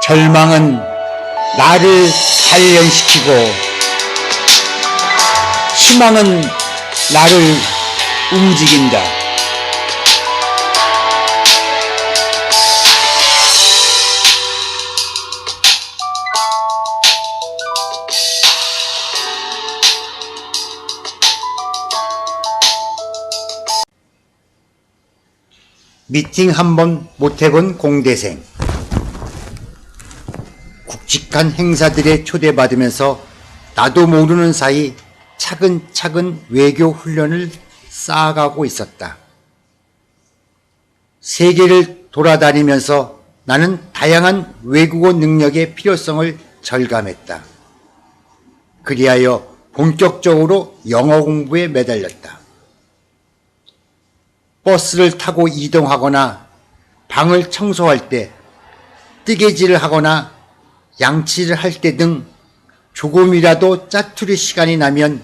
절망은 나를 단련시키고 희망은 나를 움직인다. 미팅 한 번 못해본 공대생. 굵직한 행사들에 초대받으면서 나도 모르는 사이 차근차근 외교 훈련을 쌓아가고 있었다. 세계를 돌아다니면서 나는 다양한 외국어 능력의 필요성을 절감했다. 그리하여 본격적으로 영어 공부에 매달렸다. 버스를 타고 이동하거나 방을 청소할 때, 뜨개질을 하거나 양치를 할 때 등 조금이라도 짜투리 시간이 나면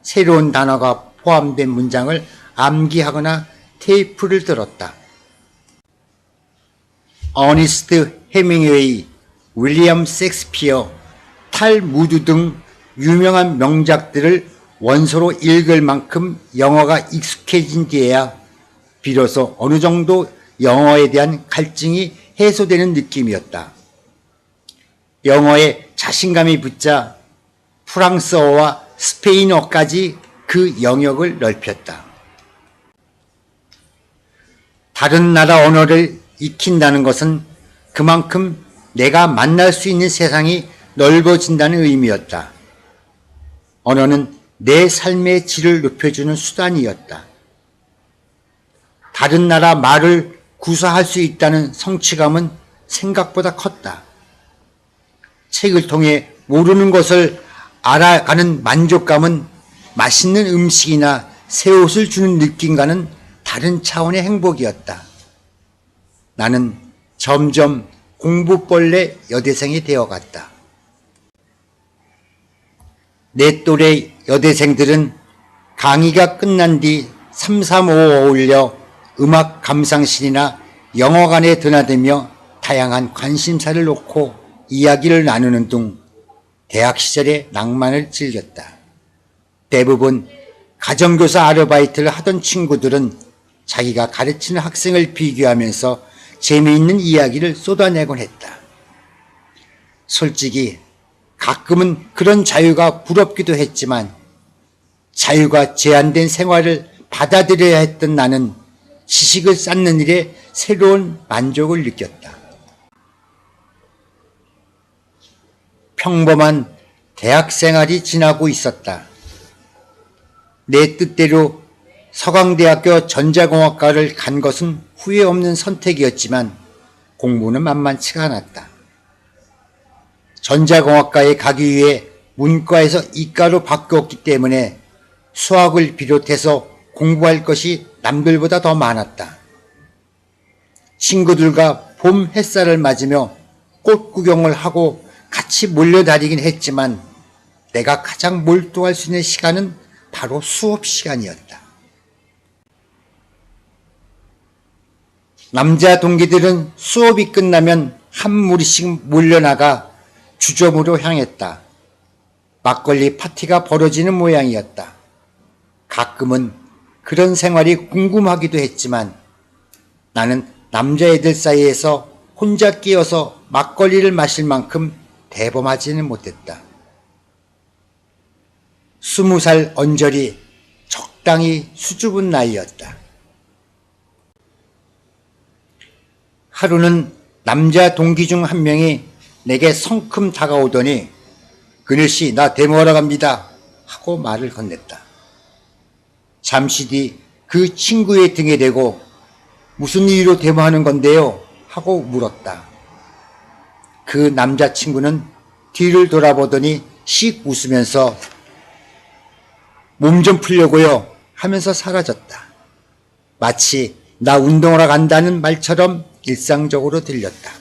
새로운 단어가 포함된 문장을 암기하거나 테이프를 들었다. 어니스트 해밍웨이, 윌리엄 셰익스피어, 탈무드 등 유명한 명작들을 원서로 읽을 만큼 영어가 익숙해진 뒤에야 비로소 어느 정도 영어에 대한 갈증이 해소되는 느낌이었다. 영어에 자신감이 붙자 프랑스어와 스페인어까지 그 영역을 넓혔다. 다른 나라 언어를 익힌다는 것은 그만큼 내가 만날 수 있는 세상이 넓어진다는 의미였다. 언어는 내 삶의 질을 높여주는 수단이었다. 다른 나라 말을 구사할 수 있다는 성취감은 생각보다 컸다. 책을 통해 모르는 것을 알아가는 만족감은 맛있는 음식이나 새 옷을 주는 느낌과는 다른 차원의 행복이었다. 나는 점점 공부벌레 여대생이 되어갔다. 내 또래 여대생들은 강의가 끝난 뒤 335 어울려 음악 감상실이나 영화관에 드나들며 다양한 관심사를 놓고 이야기를 나누는 등 대학 시절의 낭만을 즐겼다. 대부분 가정교사 아르바이트를 하던 친구들은 자기가 가르치는 학생을 비교하면서 재미있는 이야기를 쏟아내곤 했다. 솔직히 가끔은 그런 자유가 부럽기도 했지만 자유가 제한된 생활을 받아들여야 했던 나는 지식을 쌓는 일에 새로운 만족을 느꼈다. 평범한 대학 생활이 지나고 있었다. 내 뜻대로 서강대학교 전자공학과를 간 것은 후회 없는 선택이었지만 공부는 만만치가 않았다. 전자공학과에 가기 위해 문과에서 이과로 바뀌었기 때문에 수학을 비롯해서 공부할 것이 남들보다 더 많았다. 친구들과 봄 햇살을 맞으며 꽃 구경을 하고 같이 몰려다니긴 했지만 내가 가장 몰두할 수 있는 시간은 바로 수업 시간이었다. 남자 동기들은 수업이 끝나면 한 무리씩 몰려나가 주점으로 향했다. 막걸리 파티가 벌어지는 모양이었다. 가끔은 그런 생활이 궁금하기도 했지만 나는 남자애들 사이에서 혼자 끼어서 막걸리를 마실 만큼 대범하지는 못했다. 20살 언저리 적당히 수줍은 나이였다. 하루는 남자 동기 중 한 명이 내게 성큼 다가오더니 그늘씨 나 데모하러 갑니다 하고 말을 건넸다. 잠시 뒤 그 친구의 등에 대고 무슨 이유로 데모하는 건데요? 하고 물었다. 그 남자친구는 뒤를 돌아보더니 씩 웃으면서 몸 좀 풀려고요 하면서 사라졌다. 마치 나 운동하러 간다는 말처럼 일상적으로 들렸다.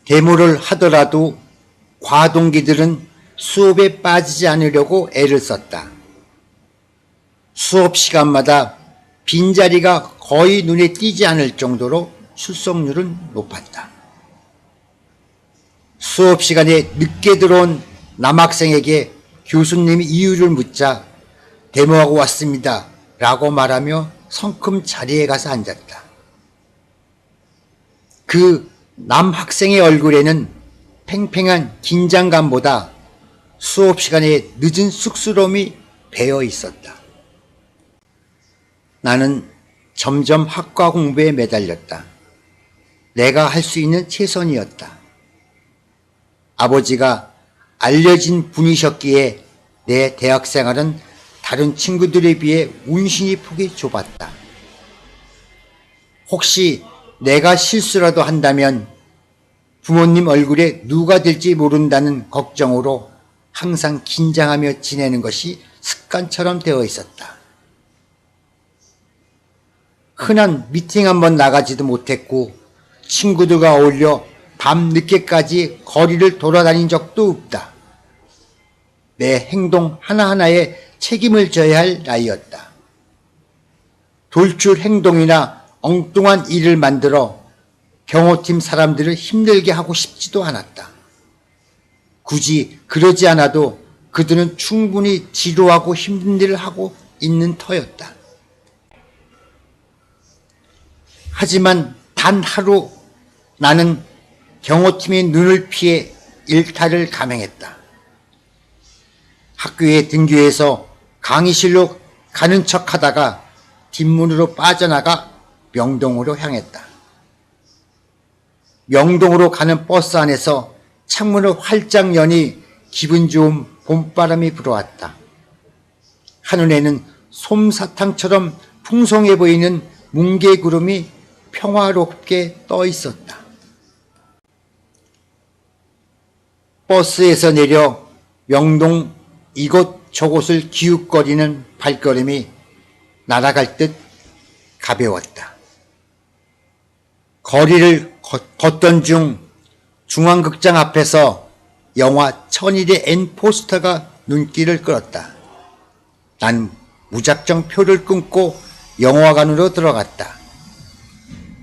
데모를 하더라도 과동기들은 수업에 빠지지 않으려고 애를 썼다. 수업 시간마다 빈자리가 거의 눈에 띄지 않을 정도로 출석률은 높았다. 수업 시간에 늦게 들어온 남학생에게 교수님이 이유를 묻자 데모하고 왔습니다 라고 말하며 성큼 자리에 가서 앉았다. 그 남학생의 얼굴에는 팽팽한 긴장감보다 수업 시간에 늦은 쑥스러움이 배어 있었다. 나는 점점 학과 공부에 매달렸다. 내가 할 수 있는 최선이었다. 아버지가 알려진 분이셨기에 내 대학생활은 다른 친구들에 비해 운신이 폭이 좁았다. 혹시 내가 실수라도 한다면 부모님 얼굴에 누가 될지 모른다는 걱정으로 항상 긴장하며 지내는 것이 습관처럼 되어 있었다. 흔한 미팅 한번 나가지도 못했고 친구들과 어울려 밤 늦게까지 거리를 돌아다닌 적도 없다. 내 행동 하나하나에 책임을 져야 할 나이였다. 돌출 행동이나 엉뚱한 일을 만들어 경호팀 사람들을 힘들게 하고 싶지도 않았다. 굳이 그러지 않아도 그들은 충분히 지루하고 힘든 일을 하고 있는 터였다. 하지만 단 하루 나는 경호팀의 눈을 피해 일탈을 감행했다. 학교에 등교해서 강의실로 가는 척하다가 뒷문으로 빠져나가 명동으로 향했다. 명동으로 가는 버스 안에서 창문을 활짝 여니 기분 좋은 봄바람이 불어왔다. 하늘에는 솜사탕처럼 풍성해 보이는 뭉게구름이 평화롭게 떠 있었다. 버스에서 내려 명동 이곳저곳을 기웃거리는 발걸음이 날아갈 듯 가벼웠다. 거리를 걷던 중 중앙극장 앞에서 영화 천일의 N 포스터가 눈길을 끌었다. 난 무작정 표를 끊고 영화관으로 들어갔다.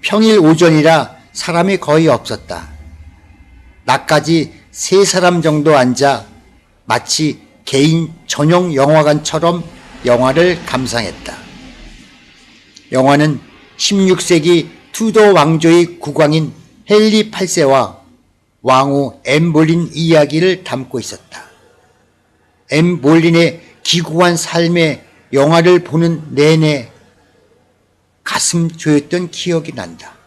평일 오전이라 사람이 거의 없었다. 나까지 3사람 정도 앉아 마치 개인 전용 영화관처럼 영화를 감상했다. 영화는 16세기 투도 왕조의 국왕인 헨리 8세와 왕후 앤 볼린 이야기를 담고 있었다. 앤 볼린의 기구한 삶의 영화를 보는 내내 가슴 조였던 기억이 난다.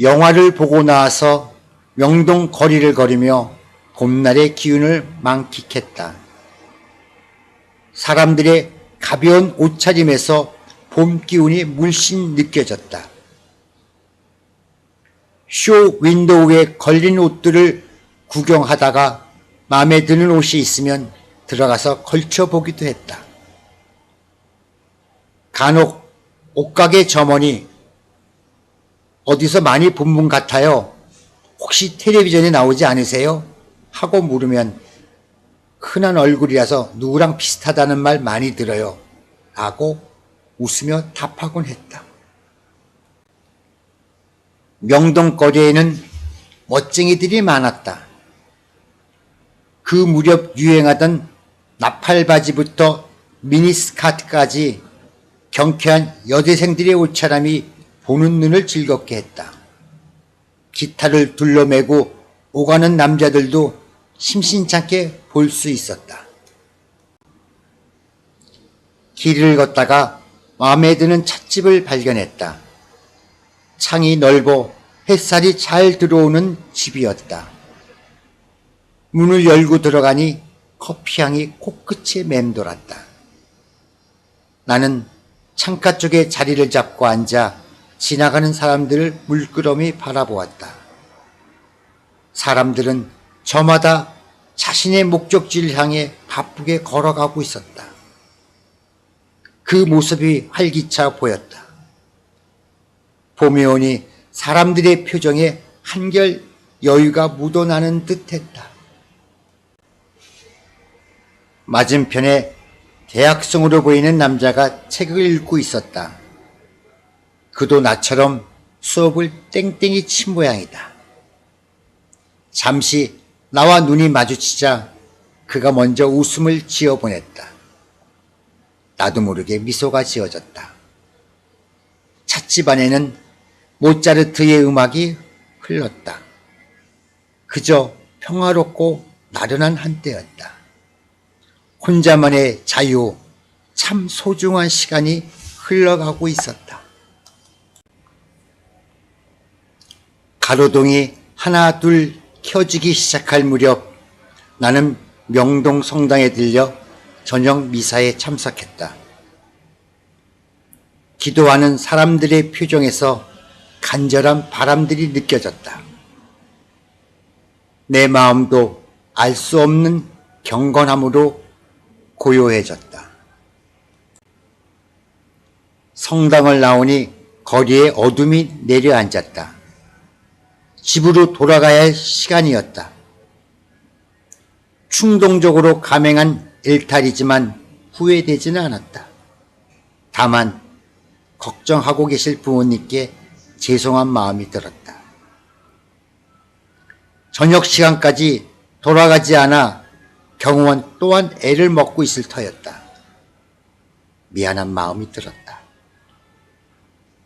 영화를 보고 나와서 명동 거리를 걸으며 봄날의 기운을 만끽했다. 사람들의 가벼운 옷차림에서 봄 기운이 물씬 느껴졌다. 쇼 윈도우에 걸린 옷들을 구경하다가 마음에 드는 옷이 있으면 들어가서 걸쳐보기도 했다. 간혹 옷가게 점원이 어디서 많이 본 분 같아요. 혹시 텔레비전에 나오지 않으세요? 하고 물으면 흔한 얼굴이라서 누구랑 비슷하다는 말 많이 들어요. 라고 웃으며 답하곤 했다. 명동거리에는 멋쟁이들이 많았다. 그 무렵 유행하던 나팔바지부터 미니스카트까지 경쾌한 여대생들의 옷차림이 보는 눈을 즐겁게 했다. 기타를 둘러매고 오가는 남자들도 심심찮게 볼 수 있었다. 길을 걷다가 마음에 드는 찻집을 발견했다. 창이 넓어 햇살이 잘 들어오는 집이었다. 문을 열고 들어가니 커피향이 코끝에 맴돌았다. 나는 창가 쪽에 자리를 잡고 앉아 지나가는 사람들을 물끄러미 바라보았다. 사람들은 저마다 자신의 목적지를 향해 바쁘게 걸어가고 있었다. 그 모습이 활기차 보였다. 봄이 오니 사람들의 표정에 한결 여유가 묻어나는 듯했다. 맞은편에 대학생으로 보이는 남자가 책을 읽고 있었다. 그도 나처럼 수업을 땡땡이 친 모양이다. 잠시 나와 눈이 마주치자 그가 먼저 웃음을 지어보냈다. 나도 모르게 미소가 지어졌다. 찻집안에는 모차르트의 음악이 흘렀다. 그저 평화롭고 나른한 한때였다. 혼자만의 자유, 참 소중한 시간이 흘러가고 있었다. 가로등이 하나 둘 켜지기 시작할 무렵 나는 명동 성당에 들려 저녁 미사에 참석했다. 기도하는 사람들의 표정에서 간절한 바람들이 느껴졌다. 내 마음도 알 수 없는 경건함으로 고요해졌다. 성당을 나오니 거리에 어둠이 내려앉았다. 집으로 돌아가야 할 시간이었다. 충동적으로 감행한 일탈이지만 후회되지는 않았다. 다만 걱정하고 계실 부모님께 죄송한 마음이 들었다. 저녁 시간까지 돌아가지 않아 경호원 또한 애를 먹고 있을 터였다. 미안한 마음이 들었다.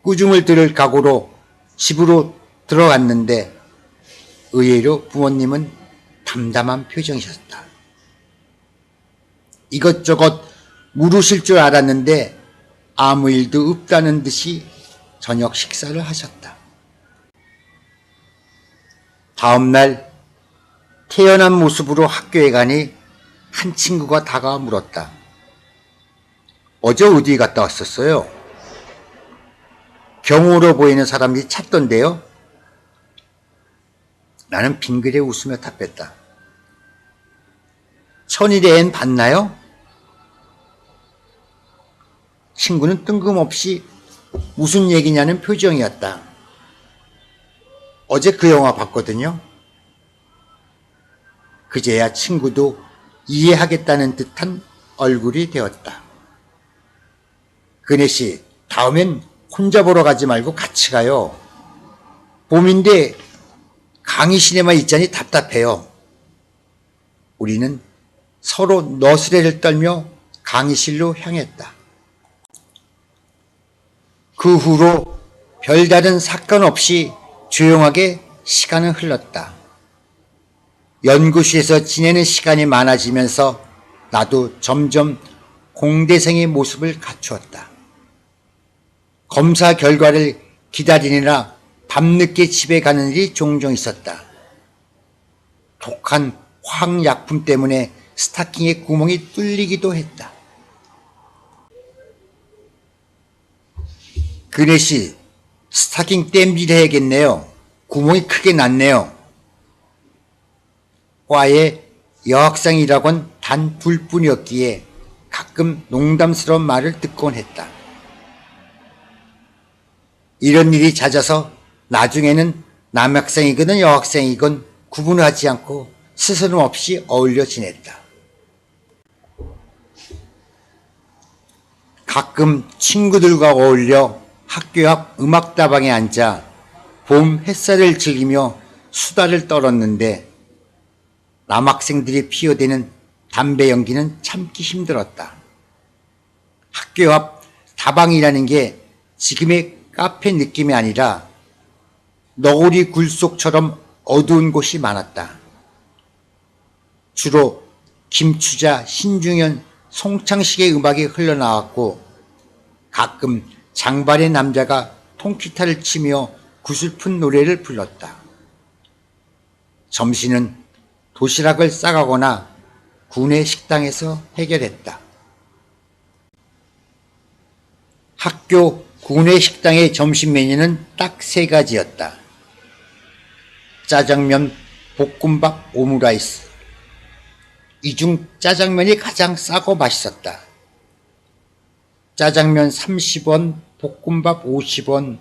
꾸중을 들을 각오로 집으로 들어갔는데 의외로 부모님은 담담한 표정이셨다. 이것저것 물으실 줄 알았는데 아무 일도 없다는 듯이 저녁 식사를 하셨다. 다음날 태연한 모습으로 학교에 가니 한 친구가 다가와 물었다. 어제 어디 갔다 왔었어요? 경호로 보이는 사람이 찾던데요? 나는 빙그레 웃으며 답했다. 천일의 앤 봤나요? 친구는 뜬금없이 무슨 얘기냐는 표정이었다. 어제 그 영화 봤거든요. 그제야 친구도 이해하겠다는 듯한 얼굴이 되었다. 그네씨, 다음엔 혼자 보러 가지 말고 같이 가요. 봄인데 강의 시네마 있자니 답답해요. 우리는 서로 너스레를 떨며 강의실로 향했다. 그 후로 별다른 사건 없이 조용하게 시간은 흘렀다. 연구실에서 지내는 시간이 많아지면서 나도 점점 공대생의 모습을 갖추었다. 검사 결과를 기다리느라 밤늦게 집에 가는 일이 종종 있었다. 독한 화학약품 때문에 스타킹에 구멍이 뚫리기도 했다. 그네씨, 스타킹 땜질 해야겠네요. 구멍이 크게 났네요. 과에 여학생이라곤 단 둘뿐이었기에 가끔 농담스러운 말을 듣곤 했다. 이런 일이 잦아서 나중에는 남학생이건 여학생이건 구분을 하지 않고 스스럼 없이 어울려 지냈다. 가끔 친구들과 어울려 학교 앞 음악다방에 앉아 봄 햇살을 즐기며 수다를 떨었는데 남학생들이 피어대는 담배 연기는 참기 힘들었다. 학교 앞 다방이라는 게 지금의 카페 느낌이 아니라 너구리 굴 속처럼 어두운 곳이 많았다. 주로 김추자, 신중현, 송창식의 음악이 흘러나왔고 가끔 장발의 남자가 통기타를 치며 구슬픈 노래를 불렀다. 점심은 도시락을 싸가거나 구내 식당에서 해결했다. 학교 구내 식당의 점심 메뉴는 딱 3가지였다. 짜장면, 볶음밥, 오므라이스. 이 중 짜장면이 가장 싸고 맛있었다. 짜장면 30원, 볶음밥 50원,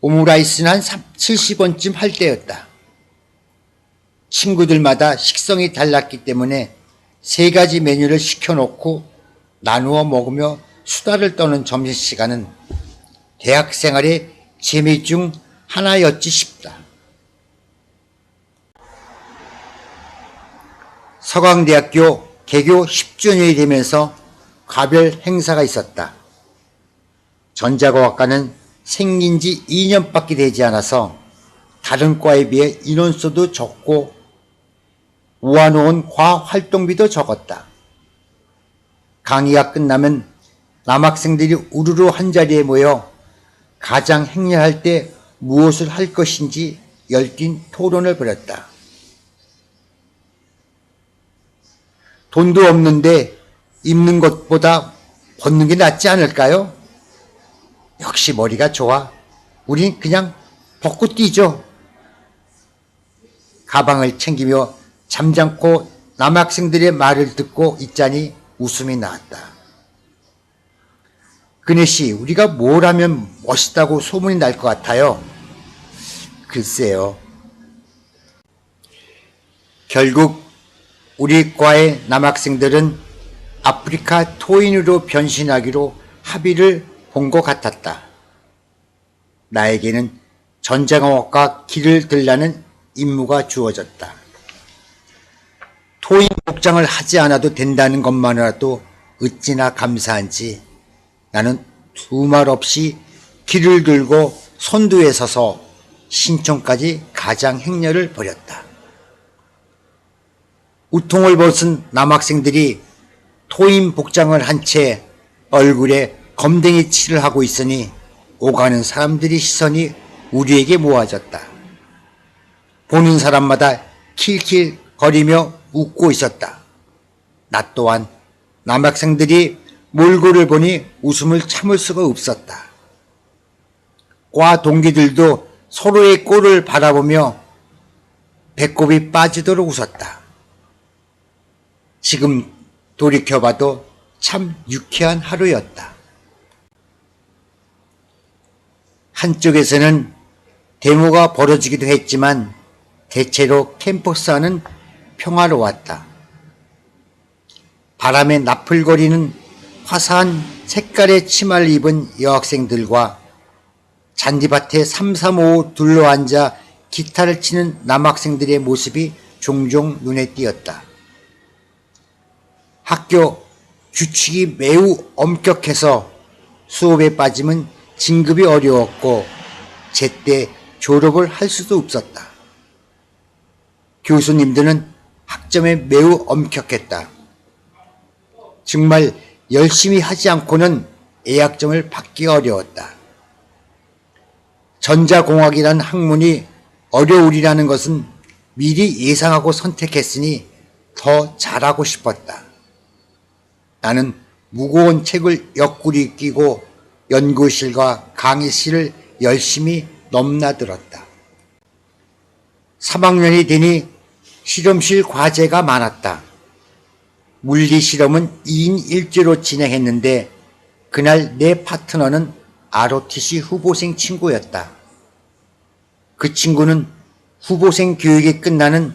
오므라이스는 한 70원쯤 할 때였다. 친구들마다 식성이 달랐기 때문에 3가지 메뉴를 시켜놓고 나누어 먹으며 수다를 떠는 점심시간은 대학 생활의 재미 중 하나였지 싶다. 서강대학교 개교 10주년이 되면서 가별 행사가 있었다. 전자공학과는 생긴 지 2년밖에 되지 않아서 다른 과에 비해 인원수도 적고 모아놓은 과학 활동비도 적었다. 강의가 끝나면 남학생들이 우르르 한자리에 모여 가장 행렬할 때 무엇을 할 것인지 열띤 토론을 벌였다. 돈도 없는데 입는 것보다 벗는 게 낫지 않을까요? 역시 머리가 좋아. 우린 그냥 벗고 뛰죠. 가방을 챙기며 잠잠고 남학생들의 말을 듣고 있자니 웃음이 나왔다. 그네씨, 우리가 뭘 하면 멋있다고 소문이 날 것 같아요? 글쎄요. 결국 우리 과의 남학생들은 아프리카 토인으로 변신하기로 합의를 본 것 같았다. 나에게는 전자공학과 길을 들라는 임무가 주어졌다. 토인 복장을 하지 않아도 된다는 것만으로도 어찌나 감사한지 나는 두말 없이 길을 들고 선두에 서서 신촌까지 가장 행렬을 벌였다. 우통을 벗은 남학생들이 토인 복장을 한 채 얼굴에 검댕이 칠을 하고 있으니 오가는 사람들의 시선이 우리에게 모아졌다. 보는 사람마다 킬킬 거리며 웃고 있었다. 나 또한 남학생들이 몰골을 보니 웃음을 참을 수가 없었다. 과 동기들도 서로의 꼴을 바라보며 배꼽이 빠지도록 웃었다. 지금 돌이켜봐도 참 유쾌한 하루였다. 한쪽에서는 데모가 벌어지기도 했지만 대체로 캠퍼스 안은 평화로웠다. 바람에 나풀거리는 화사한 색깔의 치마를 입은 여학생들과 잔디밭에 삼삼오오 둘러앉아 기타를 치는 남학생들의 모습이 종종 눈에 띄었다. 학교 규칙이 매우 엄격해서 수업에 빠지면 진급이 어려웠고 제때 졸업을 할 수도 없었다. 교수님들은 학점에 매우 엄격했다. 정말 열심히 하지 않고는 A학점을 받기 어려웠다. 전자공학이라는 학문이 어려우리라는 것은 미리 예상하고 선택했으니 더 잘하고 싶었다. 나는 무거운 책을 옆구리 끼고 연구실과 강의실을 열심히 넘나들었다. 3학년이 되니 실험실 과제가 많았다. 물리 실험은 2인 1조로 진행했는데 그날 내 파트너는 ROTC 후보생 친구였다. 그 친구는 후보생 교육이 끝나는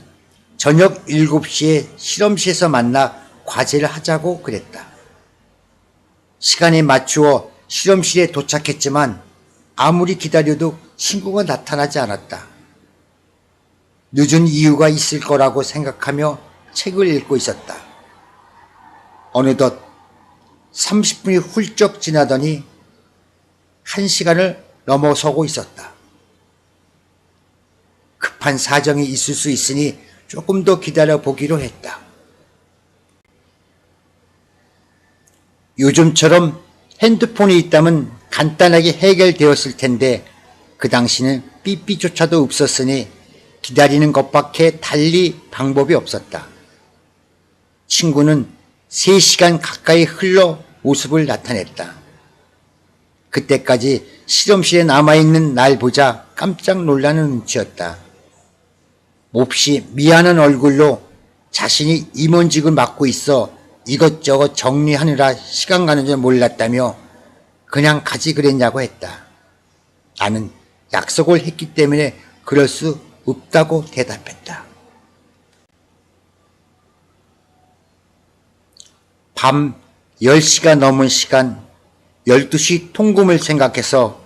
저녁 7시에 실험실에서 만나 과제를 하자고 그랬다. 시간에 맞추어 실험실에 도착했지만 아무리 기다려도 친구가 나타나지 않았다. 늦은 이유가 있을 거라고 생각하며 책을 읽고 있었다. 어느덧 30분이 훌쩍 지나더니 1시간을 넘어서고 있었다. 급한 사정이 있을 수 있으니 조금 더 기다려 보기로 했다. 요즘처럼 핸드폰이 있다면 간단하게 해결되었을 텐데 그 당시는 삐삐조차도 없었으니 기다리는 것밖에 달리 방법이 없었다. 친구는 3시간 가까이 흘러 모습을 나타냈다. 그때까지 실험실에 남아있는 날 보자 깜짝 놀라는 눈치였다. 몹시 미안한 얼굴로 자신이 임원직을 맡고 있어 이것저것 정리하느라 시간 가는 줄 몰랐다며 그냥 가지 그랬냐고 했다. 나는 약속을 했기 때문에 그럴 수 없다고 대답했다. 밤 10시가 넘은 시간 12시 통금을 생각해서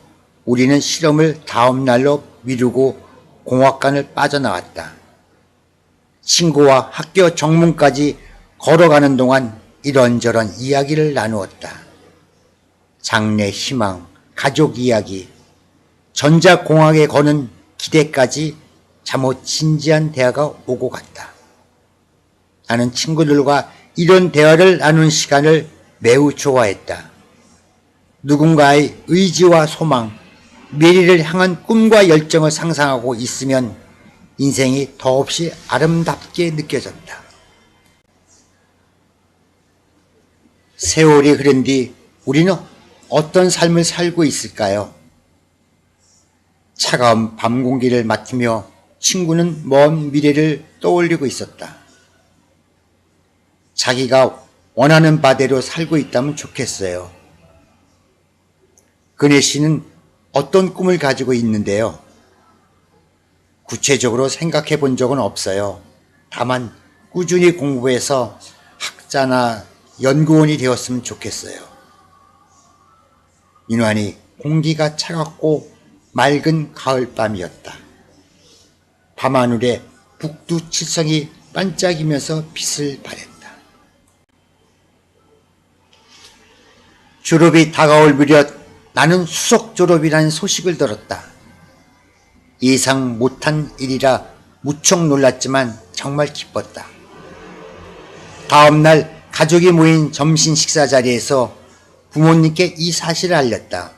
우리는 실험을 다음 날로 미루고 공학관을 빠져나왔다. 친구와 학교 정문까지 걸어가는 동안 이런저런 이야기를 나누었다. 장래 희망, 가족 이야기, 전자공학에 거는 기대까지 잠옷 진지한 대화가 오고 갔다. 나는 친구들과 이런 대화를 나눈 시간을 매우 좋아했다. 누군가의 의지와 소망, 미래를 향한 꿈과 열정을 상상하고 있으면 인생이 더없이 아름답게 느껴졌다. 세월이 흐른 뒤 우리는 어떤 삶을 살고 있을까요? 차가운 밤 공기를 맡으며 친구는 먼 미래를 떠올리고 있었다. 자기가 원하는 바대로 살고 있다면 좋겠어요. 그네 씨는 어떤 꿈을 가지고 있는데요? 구체적으로 생각해 본 적은 없어요. 다만 꾸준히 공부해서 학자나 연구원이 되었으면 좋겠어요. 민환이 공기가 차갑고 맑은 가을밤이었다. 밤하늘에 북두칠성이 반짝이면서 빛을 발했다. 졸업이 다가올 무렵 나는 수석 졸업이라는 소식을 들었다. 예상 못한 일이라 무척 놀랐지만 정말 기뻤다. 다음 날 가족이 모인 점심 식사 자리에서 부모님께 이 사실을 알렸다.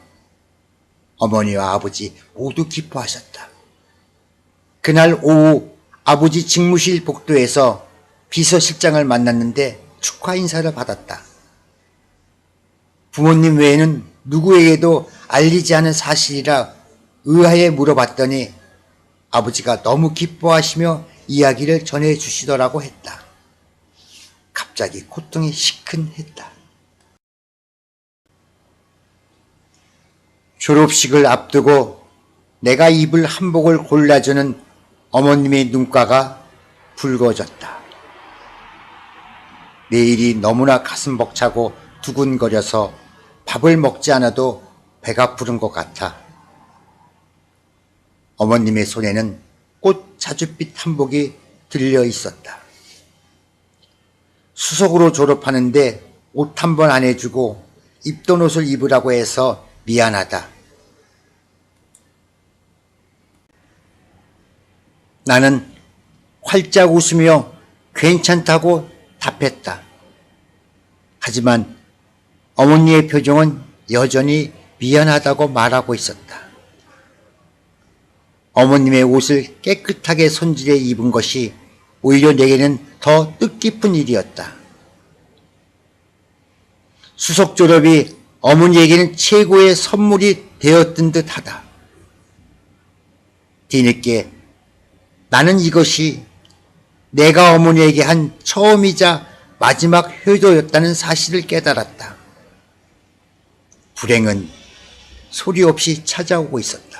어머니와 아버지 모두 기뻐하셨다. 그날 오후 아버지 직무실 복도에서 비서실장을 만났는데 축하 인사를 받았다. 부모님 외에는 누구에게도 알리지 않은 사실이라 의아해 물어봤더니 아버지가 너무 기뻐하시며 이야기를 전해주시더라고 했다. 갑자기 콧등이 시큰했다. 졸업식을 앞두고 내가 입을 한복을 골라주는 어머님의 눈가가 붉어졌다. 내일이 너무나 가슴 벅차고 두근거려서 밥을 먹지 않아도 배가 부른 것 같아. 어머님의 손에는 꽃 자줏빛 한복이 들려 있었다. 수석으로 졸업하는데 옷 한 번 안 해주고 입던 옷을 입으라고 해서 미안하다. 나는 활짝 웃으며 괜찮다고 답했다. 하지만 어머니의 표정은 여전히 미안하다고 말하고 있었다. 어머님의 옷을 깨끗하게 손질해 입은 것이 오히려 내게는 더 뜻깊은 일이었다. 수석 졸업이 어머니에게는 최고의 선물이 되었던 듯하다. 뒤늦게 나는 이것이 내가 어머니에게 한 처음이자 마지막 효도였다는 사실을 깨달았다. 불행은 소리 없이 찾아오고 있었다.